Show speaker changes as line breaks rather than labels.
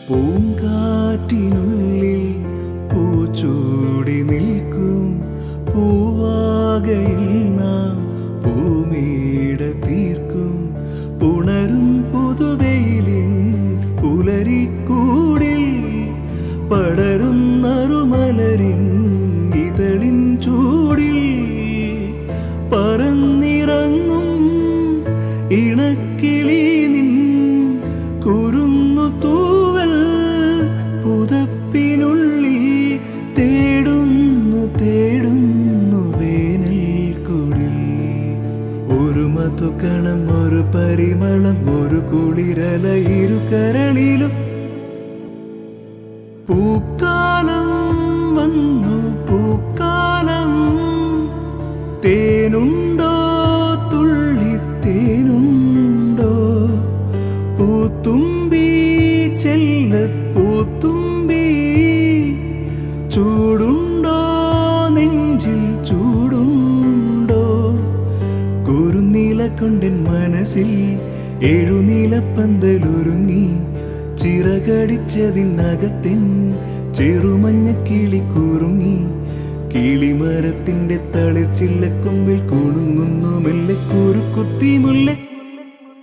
പൂങ്കാറ്റിനുള്ളിൽ പൂച്ചൂടി നിൽക്കും പൂവാകയിൽ നാം പൂമേട തീർക്കും. പുണരും പുതുവെയിലിൻ പുലരിക്കൂടിൽ പടരും നറുമലരിൻ ഇതളിൻ ചൂടിൽ പറന്നിറങ്ങും ഇണക്കിളി നിൻ കുരുന്നു തൂവൽ പുതപ്പിനുള്ളിൽ തേടുന്നു വേനൽ കുടിൽ. ഒരു മധുകണം, ഒരു പരിമളം, ഒരു കുളിരല ഇരു കരളിലും. പൂക്കാലം വന്നു പൂക്കാലം, തേനുണ്ടോ തുള്ളിത്തേനുണ്ടോ? പൂത്തുമ്പി ചെല്ല പൂത്തുമ്പി, ചൂടുണ്ടോ നെഞ്ചിൽ ചൂടുണ്ടോ? കുറുനീല കൊണ്ടൻ മനസ്സിൽ എഴുനീലപ്പന്തലൊരുങ്ങി, ചിറകടിച്ചതിനകത്തിൻ ചെറുമഞ്ഞ കിളി കുറുങ്ങി. കിളിമരത്തിന്റെ തളിർ ചില്ലക്കൊമ്പിൽ കുണുങ്ങുന്നു മെല്ലെ കുറുക്കുത്തി മുല്ല.